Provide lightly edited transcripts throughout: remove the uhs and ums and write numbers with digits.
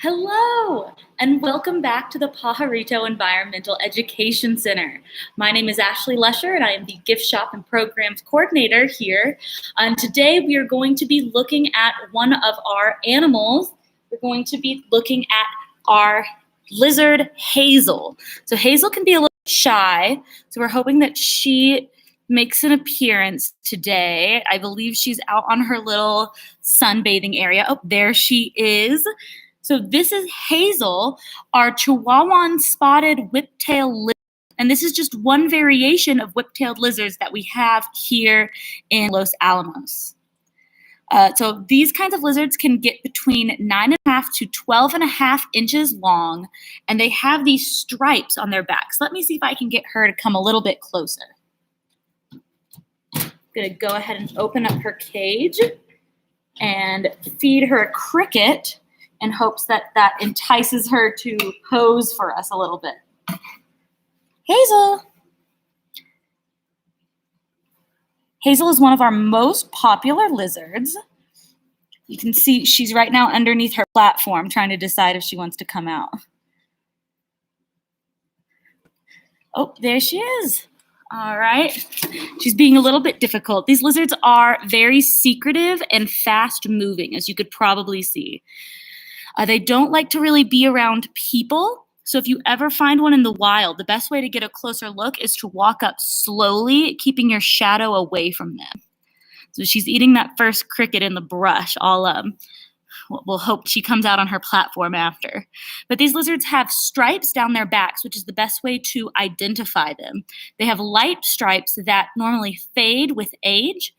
Hello, and welcome back to the Pajarito Environmental Education Center. My name is Ashleigh Lusher, and I am the Gift Shop and Programs Coordinator here. And today we are going to be looking at one of our animals. We're going to be looking at our lizard, Hazel. So Hazel can be a little shy, so we're hoping that she makes an appearance today. I believe she's out on her little sunbathing area. Oh, there she is. So this is Hazel, our Chihuahuan Spotted Whiptail Lizard. And this is just one variation of whip-tailed lizards that we have here in Los Alamos. So these kinds of lizards can get between 9.5 to 12.5 inches long, and they have these stripes on their backs. Let me see if I can get her to come a little bit closer. I'm gonna go ahead and open up her cage and feed her a cricket in hopes that that entices her to pose for us a little bit. Hazel. Hazel is one of our most popular lizards. You can see she's right now underneath her platform trying to decide if she wants to come out. Oh, there she is. All right. She's being a little bit difficult. These lizards are very secretive and fast moving, as you could probably see. They don't like to really be around people. So if you ever find one in the wild, the best way to get a closer look is to walk up slowly, keeping your shadow away from them. So she's eating that first cricket in the brush. We'll hope she comes out on her platform after. But these lizards have stripes down their backs, which is the best way to identify them. They have light stripes that normally fade with age.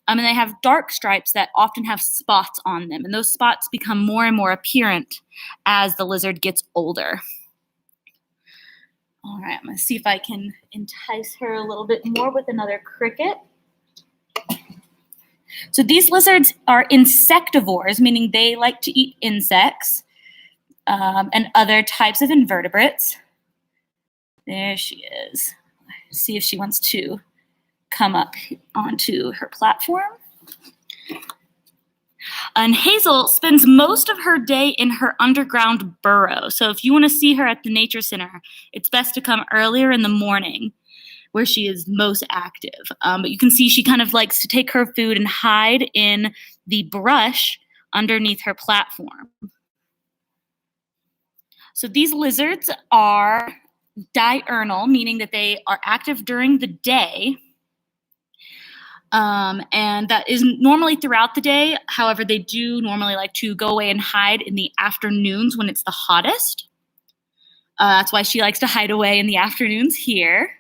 And they have dark stripes that often have spots on them. And those spots become more and more apparent as the lizard gets older. All right, I'm going to see if I can entice her a little bit more with another cricket. So these lizards are insectivores, meaning they like to eat insects and other types of invertebrates. There she is. Let's see if she wants to come up onto her platform. And Hazel spends most of her day in her underground burrow. So if you want to see her at the Nature Center, it's best to come earlier in the morning where she is most active. But you can see she kind of likes to take her food and hide in the brush underneath her platform. So these lizards are diurnal, meaning that they are active during the day. And that is normally throughout the day. However, they do normally like to go away and hide in the afternoons when it's the hottest. That's why she likes to hide away in the afternoons here.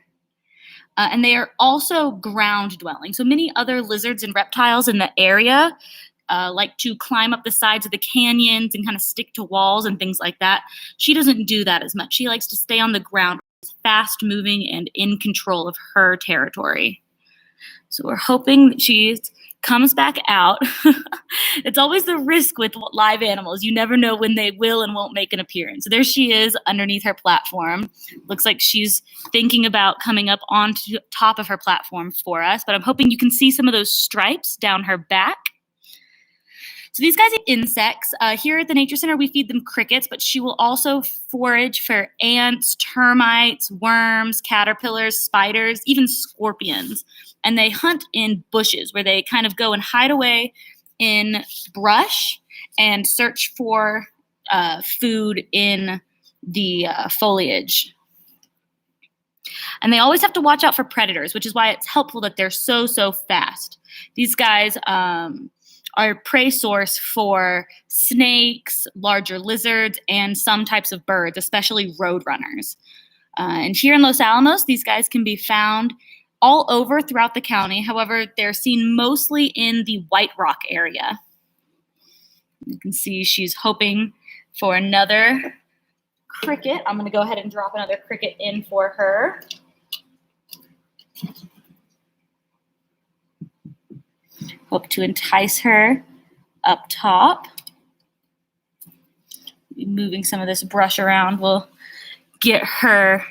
And they are also ground dwelling. So many other lizards and reptiles in the area like to climb up the sides of the canyons and kind of stick to walls and things like that. She doesn't do that as much. She likes to stay on the ground, fast moving and in control of her territory. So we're hoping that she comes back out. It's always the risk with live animals. You never know when they will and won't make an appearance. So there she is underneath her platform. Looks like she's thinking about coming up onto top of her platform for us, but I'm hoping you can see some of those stripes down her back. So these guys eat insects. Here at the Nature Center, we feed them crickets, but she will also forage for ants, termites, worms, caterpillars, spiders, even scorpions. And they hunt in bushes where they kind of go and hide away in brush and search for food in the foliage. And they always have to watch out for predators, which is why it's helpful that they're so fast. These guys are prey source for snakes, larger lizards, and some types of birds, especially roadrunners. And here in Los Alamos, these guys can be found all over throughout the county. However, they're seen mostly in the White Rock area. You can see she's hoping for another cricket. I'm going to go ahead and drop another cricket in for her. Hope to entice her up top. Moving some of this brush around will get her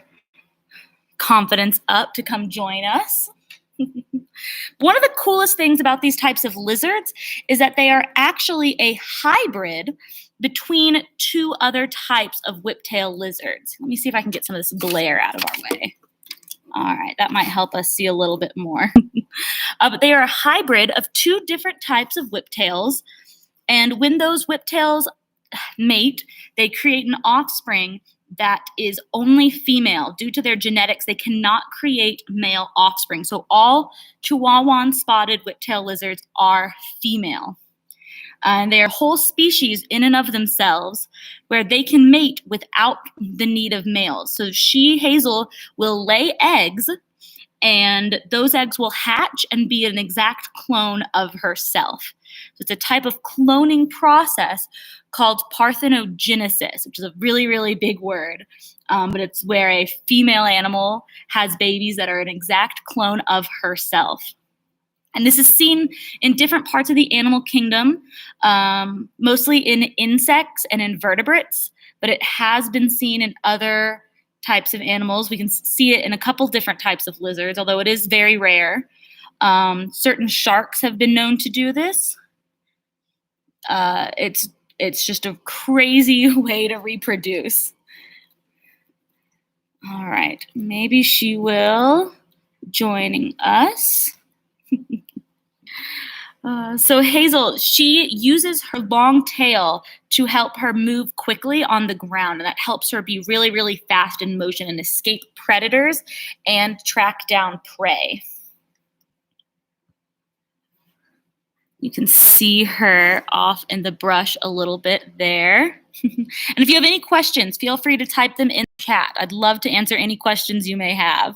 confidence up to come join us. One of the coolest things about these types of lizards is that they are actually a hybrid between two other types of whiptail lizards. Let me see if I can get some of this glare out of our way. All right, that might help us see a little bit more. But they are a hybrid of two different types of whiptails. And when those whiptails mate, they create an offspring that is only female. Due to their genetics, they cannot create male offspring. So all Chihuahuan spotted whiptail lizards are female. And they are whole species in and of themselves where they can mate without the need of males. So she, Hazel, will lay eggs, and those eggs will hatch and be an exact clone of herself. So it's a type of cloning process called Parthenogenesis, which is a really, really big word. But it's where a female animal has babies that are an exact clone of herself. And this is seen in different parts of the animal kingdom, mostly in insects and invertebrates, but it has been seen in other types of animals. We can see it in a couple different types of lizards, although it is very rare. Certain sharks have been known to do this. It's just a crazy way to reproduce. All right, maybe she will joining us. So Hazel, she uses her long tail to help her move quickly on the ground, and that helps her be really, really fast in motion and escape predators and track down prey. You can see her off in the brush a little bit there. And if you have any questions, feel free to type them in the chat. I'd love to answer any questions you may have.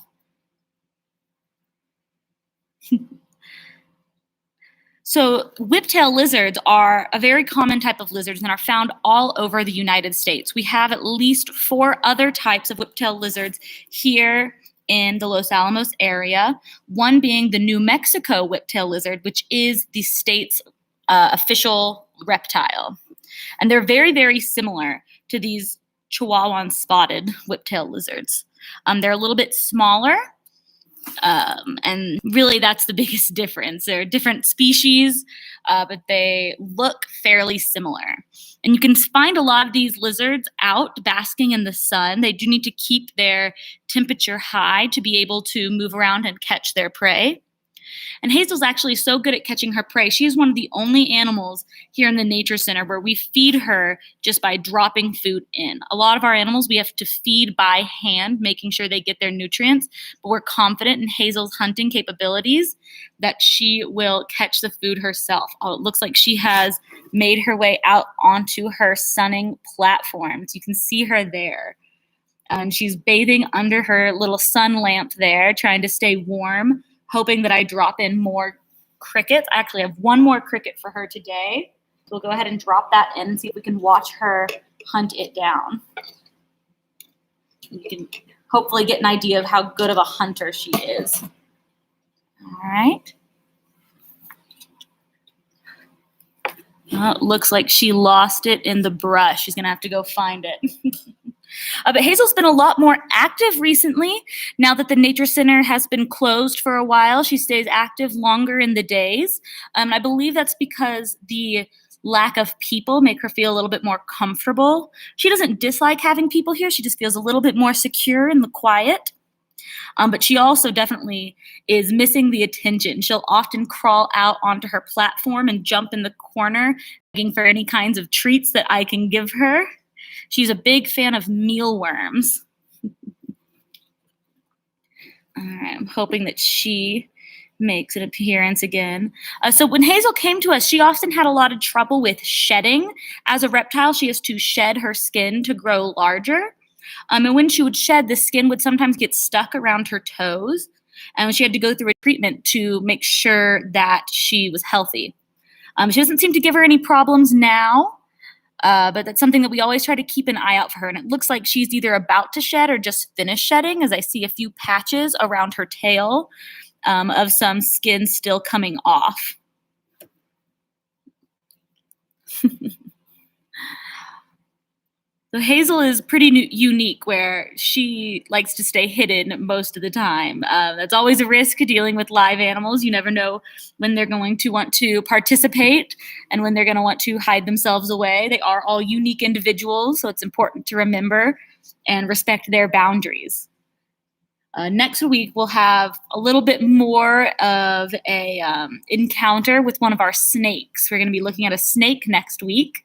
So whiptail lizards are a very common type of lizards and are found all over the United States. We have at least 4 other types of whiptail lizards here in the Los Alamos area, one being the New Mexico whiptail lizard, which is the state's official reptile. And they're very, very similar to these Chihuahuan spotted whiptail lizards. They're a little bit smaller. And really that's the biggest difference. They're different species, but they look fairly similar. And you can find a lot of these lizards out basking in the sun. They do need to keep their temperature high to be able to move around and catch their prey. And Hazel's actually so good at catching her prey. She's one of the only animals here in the Nature Center where we feed her just by dropping food in. A lot of our animals we have to feed by hand, making sure they get their nutrients, but we're confident in Hazel's hunting capabilities that she will catch the food herself. Oh, it looks like she has made her way out onto her sunning platforms. You can see her there. And she's bathing under her little sun lamp there, trying to stay warm, hoping that I drop in more crickets. I actually have one more cricket for her today. So we'll go ahead and drop that in and see if we can watch her hunt it down. You can hopefully get an idea of how good of a hunter she is. All right. It looks like she lost it in the brush. She's gonna have to go find it. But Hazel's been a lot more active recently. Now that the Nature Center has been closed for a while, she stays active longer in the days. I believe that's because the lack of people make her feel a little bit more comfortable. She doesn't dislike having people here. She just feels a little bit more secure in the quiet. But she also definitely is missing the attention. She'll often crawl out onto her platform and jump in the corner, looking for any kinds of treats that I can give her. She's a big fan of mealworms. All right, I'm hoping that she makes an appearance again. So when Hazel came to us, she often had a lot of trouble with shedding. As a reptile, she has to shed her skin to grow larger. And when she would shed, the skin would sometimes get stuck around her toes. And she had to go through a treatment to make sure that she was healthy. She doesn't seem to give her any problems now. But that's something that we always try to keep an eye out for her. And it looks like she's either about to shed or just finished shedding, as I see a few patches around her tail of some skin still coming off. So Hazel is pretty unique where she likes to stay hidden most of the time. That's always a risk dealing with live animals. You never know when they're going to want to participate and when they're going to want to hide themselves away. They are all unique individuals, so it's important to remember and respect their boundaries. Next week, we'll have a little bit more of a encounter with one of our snakes. We're going to be looking at a snake next week.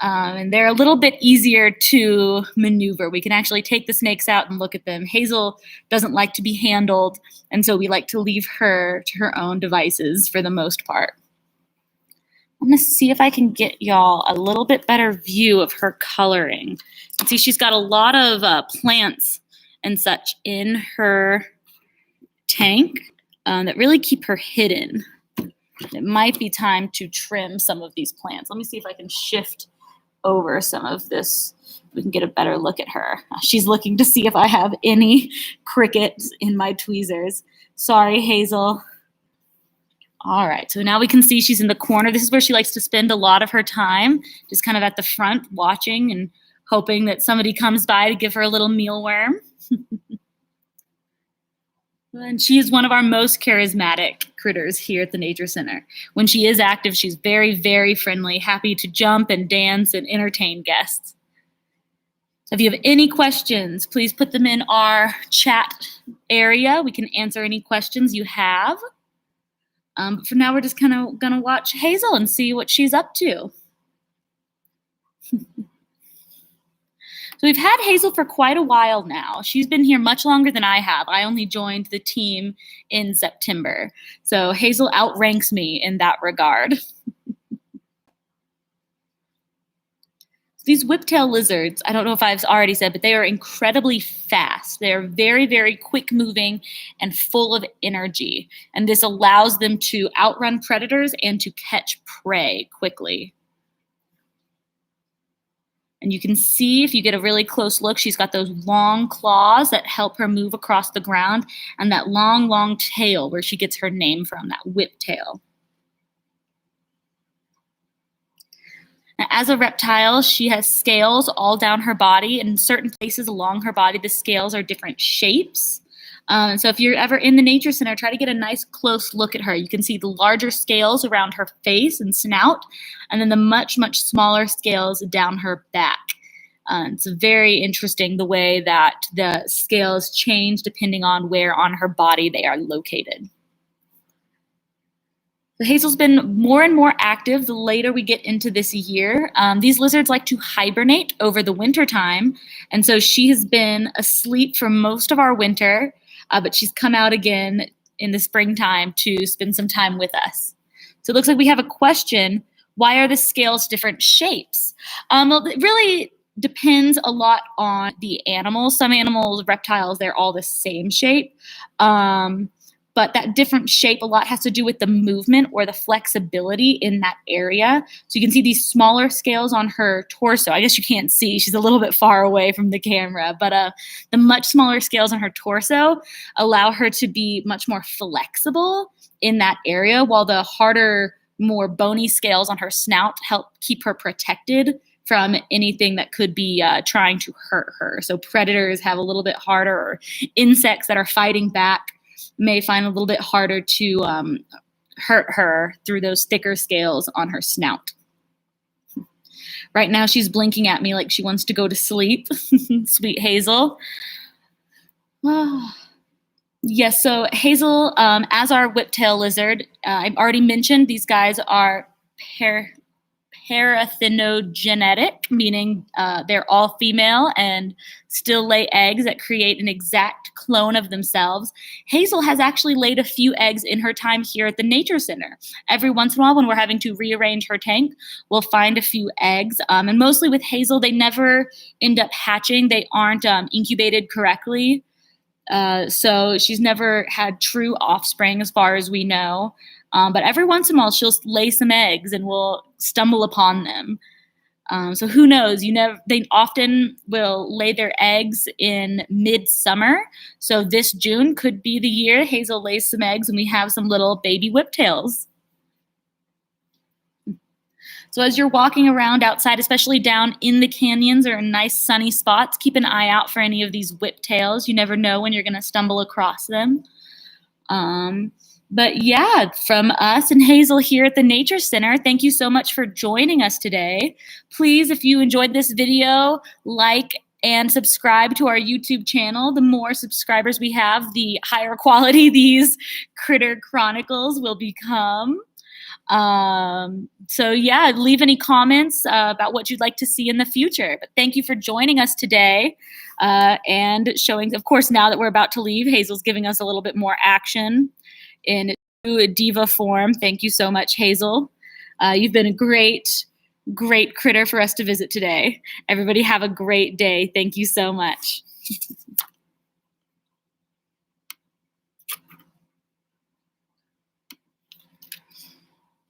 And they're a little bit easier to maneuver. We can actually take the snakes out and look at them. Hazel doesn't like to be handled, and so we like to leave her to her own devices for the most part. I'm going to see if I can get y'all a little bit better view of her coloring. You can see she's got a lot of plants and such in her tank that really keep her hidden. It might be time to trim some of these plants. Let me see if I can shift over some of this. We can get a better look at her. She's looking to see if I have any crickets in my tweezers. Sorry, Hazel. All right, so now we can see she's in the corner. This is where she likes to spend a lot of her time, just kind of at the front watching and hoping that somebody comes by to give her a little mealworm. And she is one of our most charismatic critters here at the Nature Center. When she is active, she's very, very friendly, happy to jump and dance and entertain guests. So if you have any questions, please put them in our chat area. We can answer any questions you have. But for now, we're just kind of going to watch Hazel and see what she's up to. So we've had Hazel for quite a while now. She's been here much longer than I have. I only joined the team in September. So Hazel outranks me in that regard. These whiptail lizards, I don't know if I've already said, but they are incredibly fast. They are very, very quick moving and full of energy. And this allows them to outrun predators and to catch prey quickly. And you can see, if you get a really close look, she's got those long claws that help her move across the ground, and that long, long tail where she gets her name from, that whiptail. Now, as a reptile, she has scales all down her body. In certain places along her body, the scales are different shapes. So if you're ever in the Nature Center, try to get a nice close look at her. You can see the larger scales around her face and snout, and then the much, much smaller scales down her back. It's very interesting the way that the scales change depending on where on her body they are located. So Hazel's been more and more active the later we get into this year. These lizards like to hibernate over the winter time, and so she has been asleep for most of our winter. But she's come out again in the springtime to spend some time with us. So it looks like we have a question. Why are the scales different shapes? Well, it really depends a lot on the animals. Some animals, reptiles, they're all the same shape. But that different shape a lot has to do with the movement or the flexibility in that area. So you can see these smaller scales on her torso. I guess you can't see. She's a little bit far away from the camera. But the much smaller scales on her torso allow her to be much more flexible in that area, while the harder, more bony scales on her snout help keep her protected from anything that could be trying to hurt her. So predators have a little bit harder, or insects that are fighting back may find a little bit harder to hurt her through those thicker scales on her snout. Right now she's blinking at me like she wants to go to sleep. Sweet Hazel. Yes, so Hazel, as our whiptail lizard, I've already mentioned these guys are Parthenogenetic, meaning they're all female and still lay eggs that create an exact clone of themselves. Hazel has actually laid a few eggs in her time here at the Nature Center. Every once in a while, when we're having to rearrange her tank, we'll find a few eggs. And mostly with Hazel, they never end up hatching. They aren't incubated correctly. So she's never had true offspring as far as we know. But every once in a while, she'll lay some eggs and we'll stumble upon them. So who knows? They often will lay their eggs in midsummer. So this June could be the year Hazel lays some eggs and we have some little baby whiptails. So as you're walking around outside, especially down in the canyons or in nice sunny spots, keep an eye out for any of these whiptails. You never know when you're going to stumble across them. But yeah, from us and Hazel here at the Nature Center, thank you so much for joining us today. Please, if you enjoyed this video, like and subscribe to our YouTube channel. The more subscribers we have, the higher quality these Critter Chronicles will become. So yeah, leave any comments about what you'd like to see in the future. But thank you for joining us today and showing, of course, now that we're about to leave, Hazel's giving us a little bit more action in true diva form. Thank you so much, Hazel. You've been a great critter for us to visit today. Everybody have a great day. Thank you so much.